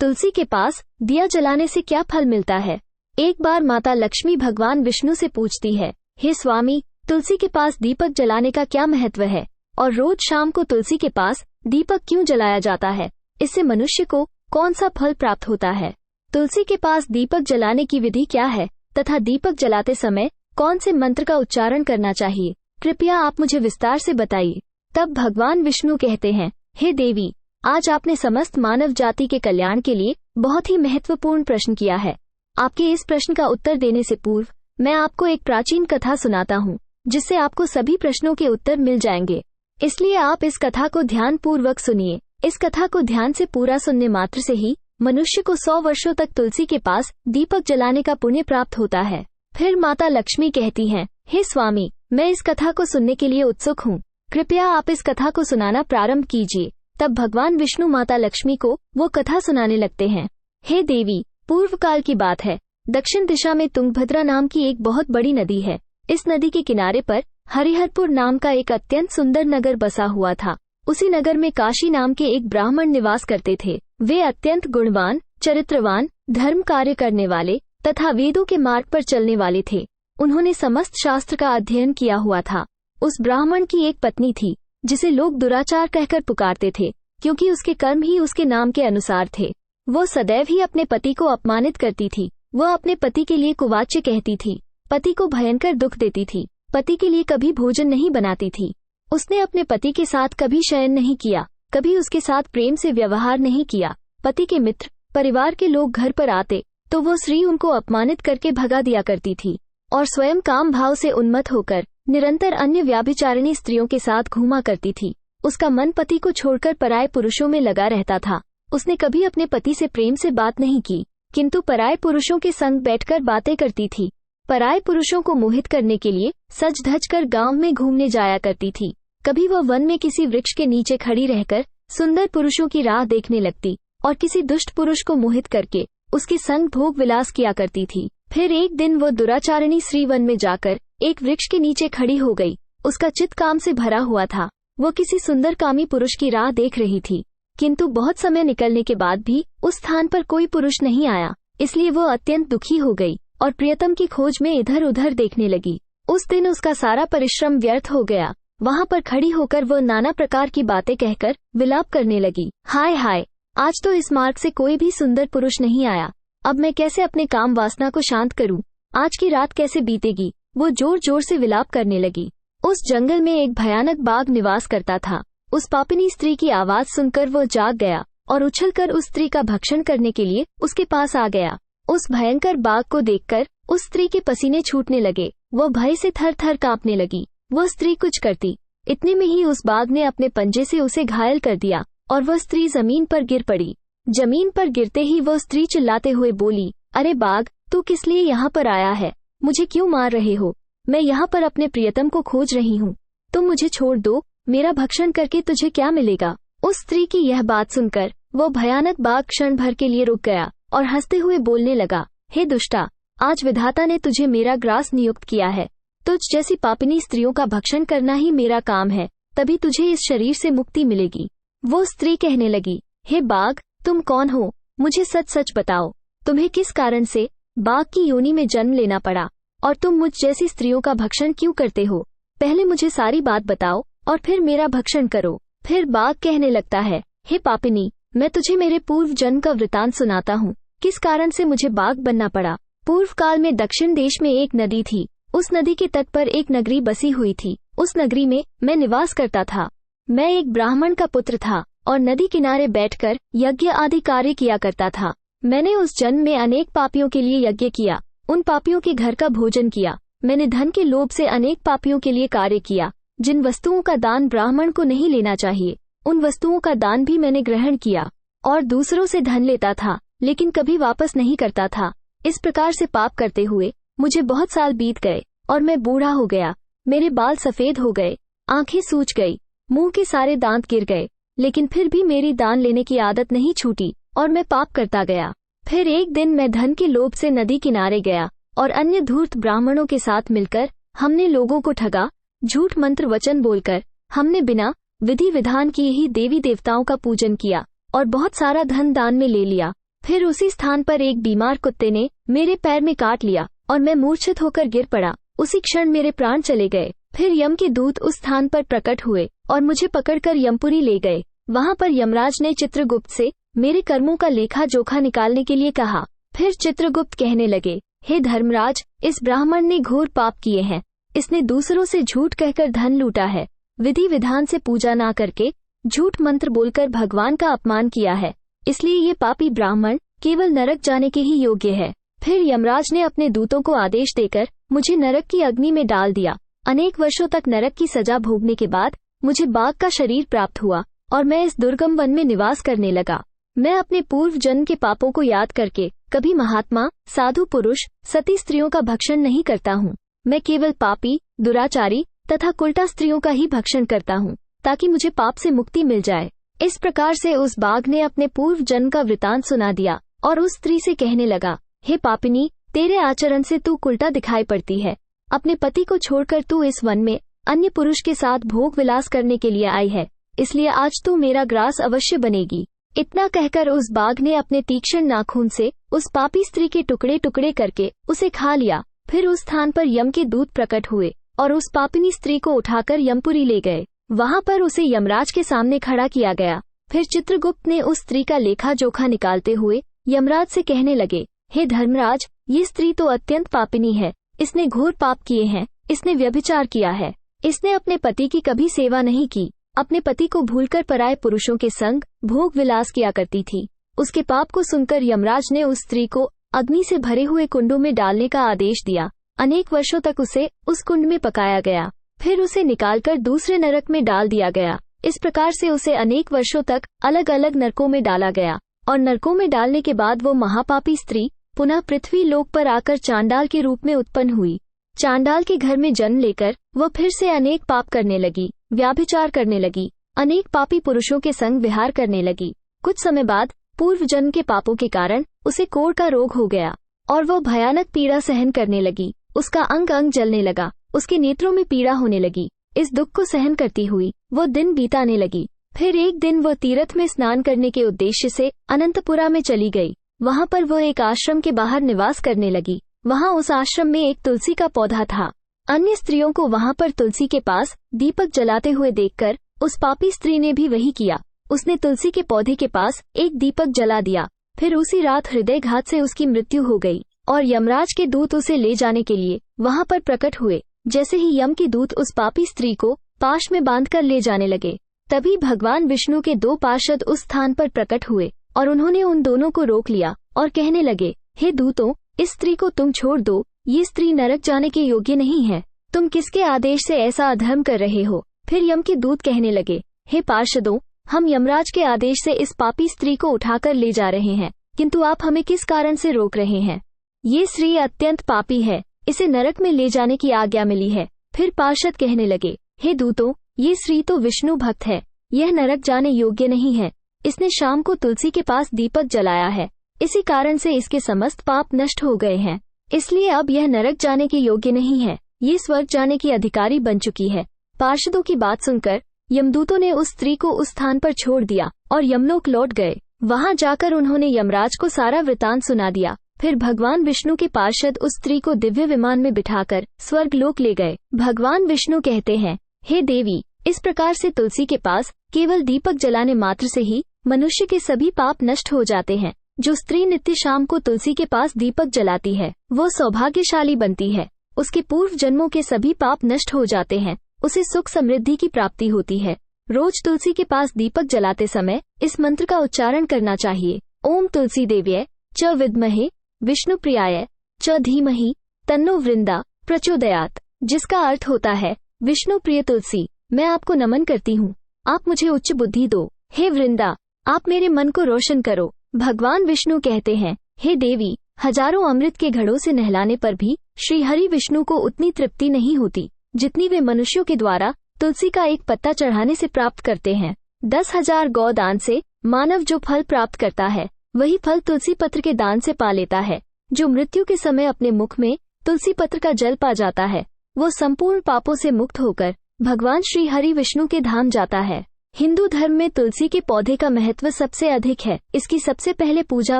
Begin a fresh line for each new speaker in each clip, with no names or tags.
तुलसी के पास दिया जलाने से क्या फल मिलता है। एक बार माता लक्ष्मी भगवान विष्णु से पूछती है, हे स्वामी, तुलसी के पास दीपक जलाने का क्या महत्व है और रोज शाम को तुलसी के पास दीपक क्यों जलाया जाता है, इससे मनुष्य को कौन सा फल प्राप्त होता है। तुलसी के पास दीपक जलाने की विधि क्या है तथा दीपक जलाते समय कौन से मंत्र का उच्चारण करना चाहिए, कृपया आप मुझे विस्तार से बताइए। तब भगवान विष्णु कहते हैं, हे देवी, आज आपने समस्त मानव जाति के कल्याण के लिए बहुत ही महत्वपूर्ण प्रश्न किया है। आपके इस प्रश्न का उत्तर देने से पूर्व मैं आपको एक प्राचीन कथा सुनाता हूँ, जिससे आपको सभी प्रश्नों के उत्तर मिल जाएंगे। इसलिए आप इस कथा को ध्यान पूर्वक सुनिए। इस कथा को ध्यान से पूरा सुनने मात्र से ही मनुष्य को 100 वर्षों तक तुलसी के पास दीपक जलाने का पुण्य प्राप्त होता है। फिर माता लक्ष्मी कहती हैं, हे स्वामी, मैं इस कथा को सुनने के लिए उत्सुक हूँ, कृपया आप इस कथा को सुनाना प्रारंभ कीजिए। तब भगवान विष्णु माता लक्ष्मी को वो कथा सुनाने लगते हैं। हे देवी, पूर्व काल की बात है। दक्षिण दिशा में तुंगभद्रा नाम की एक बहुत बड़ी नदी है। इस नदी के किनारे पर हरिहरपुर नाम का एक अत्यंत सुंदर नगर बसा हुआ था। उसी नगर में काशी नाम के एक ब्राह्मण निवास करते थे। वे अत्यंत गुणवान, चरित्रवान, धर्म कार्य करने वाले तथा वेदों के मार्ग पर चलने वाले थे। उन्होंने समस्त शास्त्र का अध्ययन किया हुआ था। उस ब्राह्मण की एक पत्नी थी, जिसे लोग दुराचार कहकर पुकारते थे, क्योंकि उसके कर्म ही उसके नाम के अनुसार थे। वो सदैव ही अपने पति को अपमानित करती थी। वह अपने पति के लिए कुवाच्य कहती थी, पति को भयंकर दुख देती थी, पति के लिए कभी भोजन नहीं बनाती थी। उसने अपने पति के साथ कभी शयन नहीं किया, कभी उसके साथ प्रेम से व्यवहार नहीं किया। पति के मित्र, परिवार के लोग घर पर आते तो वो स्त्री उनको अपमानित करके भगा दिया करती थी और स्वयं काम भाव से उन्मत्त होकर निरंतर अन्य व्याभिचारिणी स्त्रियों के साथ घूमा करती थी। उसका मन पति को छोड़कर पराये पुरुषों में लगा रहता था। उसने कभी अपने पति से प्रेम से बात नहीं की, किंतु पराये पुरुषों के संग बैठकर बातें करती थी। पराये पुरुषों को मोहित करने के लिए सज धज कर गांव में घूमने जाया करती थी। कभी वह वन में किसी वृक्ष के नीचे खड़ी रहकर सुंदर पुरुषों की राह देखने लगती और किसी दुष्ट पुरुष को मोहित करके उसके संग भोग विलास किया करती थी। फिर एक दिन वो दुराचारिणी स्त्री वन में जाकर एक वृक्ष के नीचे खड़ी हो गई। उसका चित्त काम से भरा हुआ था। वो किसी सुंदर कामी पुरुष की राह देख रही थी, किंतु बहुत समय निकलने के बाद भी उस स्थान पर कोई पुरुष नहीं आया। इसलिए वो अत्यंत दुखी हो गई और प्रियतम की खोज में इधर उधर देखने लगी। उस दिन उसका सारा परिश्रम व्यर्थ हो गया। वहाँ पर खड़ी होकर वो नाना प्रकार की बातें कहकर विलाप करने लगी। हाय हाय, आज तो इस मार्ग से कोई भी सुंदर पुरुष नहीं आया। अब मैं कैसे अपने काम वासना को शांत करूं? आज की रात कैसे बीतेगी? वो जोर जोर से विलाप करने लगी। उस जंगल में एक भयानक बाघ निवास करता था। उस पापिनी स्त्री की आवाज सुनकर वो जाग गया और उछलकर उस स्त्री का भक्षण करने के लिए उसके पास आ गया। उस भयंकर बाघ को देखकर उस स्त्री के पसीने छूटने लगे। वो भय से थर थर कांपने लगी। वह स्त्री कुछ करती, इतने में ही उस बाघ ने अपने पंजे से उसे घायल कर दिया और वह स्त्री जमीन पर गिर पड़ी। जमीन पर गिरते ही वह स्त्री चिल्लाते हुए बोली, अरे बाघ, तू किस लिए यहाँ पर आया है? मुझे क्यों मार रहे हो? मैं यहाँ पर अपने प्रियतम को खोज रही हूँ। तुम मुझे छोड़ दो। मेरा भक्षण करके तुझे क्या मिलेगा? उस स्त्री की यह बात सुनकर वो भयानक बाघ क्षण भर के लिए रुक गया और हंसते हुए बोलने लगा, हे दुष्टा, आज विधाता ने तुझे मेरा ग्रास नियुक्त किया है। तुझ जैसी पापिनी स्त्रियों का भक्षण करना ही मेरा काम है, तभी तुझे इस शरीर से मुक्ति मिलेगी। वो स्त्री कहने लगी, हे बाघ, तुम कौन हो? मुझे सच सच बताओ, तुम्हें किस कारण से बाघ की योनि में जन्म लेना पड़ा और तुम मुझ जैसी स्त्रियों का भक्षण क्यों करते हो? पहले मुझे सारी बात बताओ और फिर मेरा भक्षण करो। फिर बाघ कहने लगता है, हे पापिनी, मैं तुझे मेरे पूर्व जन्म का वृतांत सुनाता हूँ, किस कारण से मुझे बाघ बनना पड़ा। पूर्व काल में दक्षिण देश में एक नदी थी। उस नदी के तट पर एक नगरी बसी हुई थी। उस नगरी में मैं निवास करता था। मैं एक ब्राह्मण का पुत्र था और नदी किनारे बैठकर यज्ञ आदि कार्य किया करता था। मैंने उस जन्म में अनेक पापियों के लिए यज्ञ किया, उन पापियों के घर का भोजन किया। मैंने धन के लोभ से अनेक पापियों के लिए कार्य किया। जिन वस्तुओं का दान ब्राह्मण को नहीं लेना चाहिए, उन वस्तुओं का दान भी मैंने ग्रहण किया और दूसरों से धन लेता था, लेकिन कभी वापस नहीं करता था। इस प्रकार से पाप करते हुए मुझे बहुत साल बीत गए और मैं बूढ़ा हो गया। मेरे बाल सफेद हो गए, आंखें सूज गई, मुंह के सारे दांत गिर गए, लेकिन फिर भी मेरी दान लेने की आदत नहीं छूटी और मैं पाप करता गया। फिर एक दिन मैं धन के लोभ से नदी किनारे गया और अन्य धूर्त ब्राह्मणों के साथ मिलकर हमने लोगों को ठगा। झूठ मंत्र वचन बोलकर हमने बिना विधि विधान किए ही देवी देवताओं का पूजन किया और बहुत सारा धन दान में ले लिया। फिर उसी स्थान पर एक बीमार कुत्ते ने मेरे पैर में काट लिया और मैं मूर्छित होकर गिर पड़ा। उसी क्षण मेरे प्राण चले गए। फिर यम के दूत उस स्थान पर प्रकट हुए और मुझे पकड़कर यमपुरी ले गए। वहां पर यमराज ने चित्रगुप्त से मेरे कर्मों का लेखा जोखा निकालने के लिए कहा। फिर चित्रगुप्त कहने लगे, हे धर्मराज, इस ब्राह्मण ने घोर पाप किए हैं। इसने दूसरों से झूठ कहकर धन लूटा है, विधि विधान से पूजा ना करके झूठ मंत्र बोलकर भगवान का अपमान किया है। इसलिए ये पापी ब्राह्मण केवल नरक जाने के ही योग्य है। फिर यमराज ने अपने दूतों को आदेश देकर मुझे नरक की अग्नि में डाल दिया। अनेक वर्षों तक नरक की सजा भोगने के बाद मुझे बाघ का शरीर प्राप्त हुआ और मैं इस दुर्गम वन में निवास करने लगा। मैं अपने पूर्व जन्म के पापों को याद करके कभी महात्मा, साधु पुरुष, सती स्त्रियों का भक्षण नहीं करता हूँ। मैं केवल पापी, दुराचारी तथा कुलटा स्त्रियों का ही भक्षण करता हूँ, ताकि मुझे पाप से मुक्ति मिल जाए। इस प्रकार से उस बाघ ने अपने पूर्व जन्म का वृतांत सुना दिया और उस स्त्री से कहने लगा, हे पापिनी, तेरे आचरण से तू कुलटा दिखाई पड़ती है। अपने पति को छोड़कर तू इस वन में अन्य पुरुष के साथ भोग विलास करने के लिए आई है, इसलिए आज तू मेरा ग्रास अवश्य बनेगी। इतना कहकर उस बाघ ने अपने तीक्ष्ण नाखून से उस पापी स्त्री के टुकड़े टुकड़े करके उसे खा लिया। फिर उस स्थान पर यम के दूत प्रकट हुए और उस पापिनी स्त्री को उठाकर यमपुरी ले गए। वहां पर उसे यमराज के सामने खड़ा किया गया। फिर चित्रगुप्त ने उस स्त्री का लेखा जोखा निकालते हुए यमराज से कहने लगे, हे धर्मराज, ये स्त्री तो अत्यंत पापिनी है। इसने घोर पाप किए हैं। इसने व्यभिचार किया है। इसने अपने पति की कभी सेवा नहीं की। अपने पति को भूलकर पराये पुरुषों के संग भोग विलास किया करती थी। उसके पाप को सुनकर यमराज ने उस स्त्री को अग्नि से भरे हुए कुंडों में डालने का आदेश दिया। अनेक वर्षों तक उसे उस कुंड में पकाया गया। फिर उसे निकालकर दूसरे नरक में डाल दिया गया। इस प्रकार से उसे अनेक वर्षों तक अलग अलग नरकों में डाला गया और नरकों में डालने के बाद वो महापापी स्त्री पुनः पृथ्वी लोक पर आकर चांडाल के रूप में उत्पन्न हुई। चांडाल के घर में जन्म लेकर वह फिर से अनेक पाप करने लगी, व्याभिचार करने लगी, अनेक पापी पुरुषों के संग विहार करने लगी। कुछ समय बाद पूर्व जन्म के पापों के कारण उसे कोढ़ का रोग हो गया और वह भयानक पीड़ा सहन करने लगी। उसका अंग अंग जलने लगा, उसके नेत्रों में पीड़ा होने लगी। इस दुख को सहन करती हुई वो दिन बीताने लगी। फिर एक दिन वह तीर्थ में स्नान करने के उद्देश्य से अनंतपुरा में चली गई। वहां पर वह एक आश्रम के बाहर निवास करने लगी। वहां उस आश्रम में एक तुलसी का पौधा था। अन्य स्त्रियों को वहां पर तुलसी के पास दीपक जलाते हुए देखकर उस पापी स्त्री ने भी वही किया। उसने तुलसी के पौधे के पास एक दीपक जला दिया। फिर उसी रात हृदयघात से उसकी मृत्यु हो गई और यमराज के दूत उसे ले जाने के लिए वहां पर प्रकट हुए। जैसे ही यम के दूत उस पापी स्त्री को पाश में बांधकर ले जाने लगे, तभी भगवान विष्णु के दो पार्षद उस स्थान पर प्रकट हुए और उन्होंने उन दोनों को रोक लिया और कहने लगे, हे दूतों, इस स्त्री को तुम छोड़ दो। ये स्त्री नरक जाने के योग्य नहीं है। तुम किसके आदेश से ऐसा अधर्म कर रहे हो? फिर यम के दूत कहने लगे, हे पार्षदों, हम यमराज के आदेश से इस पापी स्त्री को उठाकर ले जा रहे हैं, किंतु आप हमें किस कारण से रोक रहे हैं? ये स्त्री अत्यंत पापी है, इसे नरक में ले जाने की आज्ञा मिली है। फिर पार्षद कहने लगे, हे दूतों, ये स्त्री तो विष्णु भक्त है, यह नरक जाने योग्य नहीं है। इसने शाम को तुलसी के पास दीपक जलाया है, इसी कारण से इसके समस्त पाप नष्ट हो गए हैं। इसलिए अब यह नरक जाने के योग्य नहीं है, ये स्वर्ग जाने की अधिकारी बन चुकी है। पार्षदों की बात सुनकर यमदूतों ने उस स्त्री को उस स्थान पर छोड़ दिया और यमलोक लौट गए। वहां जाकर उन्होंने यमराज को सारा वृतांत सुना दिया। फिर भगवान विष्णु के पार्षद उस स्त्री को दिव्य विमान में बिठाकर स्वर्ग लोक ले गए। भगवान विष्णु कहते हैं, हे देवी, इस प्रकार से तुलसी के पास केवल दीपक जलाने मात्र से ही मनुष्य के सभी पाप नष्ट हो जाते हैं। जो स्त्री नित्य शाम को तुलसी के पास दीपक जलाती है, वो सौभाग्यशाली बनती है। उसके पूर्व जन्मों के सभी पाप नष्ट हो जाते हैं। उसे सुख समृद्धि की प्राप्ति होती है। रोज तुलसी के पास दीपक जलाते समय इस मंत्र का उच्चारण करना चाहिए। ओम तुलसी देव्यै च विद्महे विष्णु प्रियाय च धीमहि तन्नो वृंदा प्रचोदयात्, जिसका अर्थ होता है, विष्णु प्रिय तुलसी, मैं आपको नमन करती हूँ, आप मुझे उच्च बुद्धि दो। हे वृंदा, आप मेरे मन को रोशन करो। भगवान विष्णु कहते हैं, हे देवी, हजारों अमृत के घड़ों से नहलाने पर भी श्री हरि विष्णु को उतनी तृप्ति नहीं होती जितनी वे मनुष्यों के द्वारा तुलसी का एक पत्ता चढ़ाने से प्राप्त करते हैं। 10,000 गौ दान से मानव जो फल प्राप्त करता है, वही फल तुलसी पत्र के दान से पा लेता है। जो मृत्यु के समय अपने मुख में तुलसी पत्र का जल पा जाता है, वो संपूर्ण पापों से मुक्त होकर भगवान श्री हरि विष्णु के धाम जाता है। हिंदू धर्म में तुलसी के पौधे का महत्व सबसे अधिक है। इसकी सबसे पहले पूजा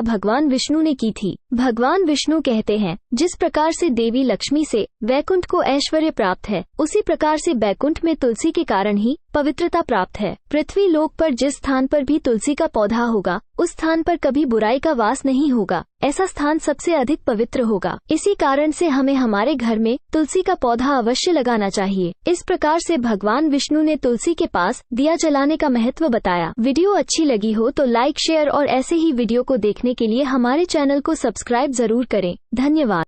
भगवान विष्णु ने की थी। भगवान विष्णु कहते हैं, जिस प्रकार से देवी लक्ष्मी से वैकुंठ को ऐश्वर्य प्राप्त है, उसी प्रकार से बैकुंठ में तुलसी के कारण ही पवित्रता प्राप्त है। पृथ्वी लोक पर जिस स्थान पर भी तुलसी का पौधा होगा, उस स्थान पर कभी बुराई का वास नहीं होगा। ऐसा स्थान सबसे अधिक पवित्र होगा। इसी कारण से हमें हमारे घर में तुलसी का पौधा अवश्य लगाना चाहिए। इस प्रकार से भगवान विष्णु ने तुलसी के पास दिया जलाने का महत्व बताया। वीडियो अच्छी लगी हो तो लाइक, शेयर और ऐसे ही वीडियो को देखने के लिए हमारे चैनल को सब्सक्राइब जरूर करें। धन्यवाद।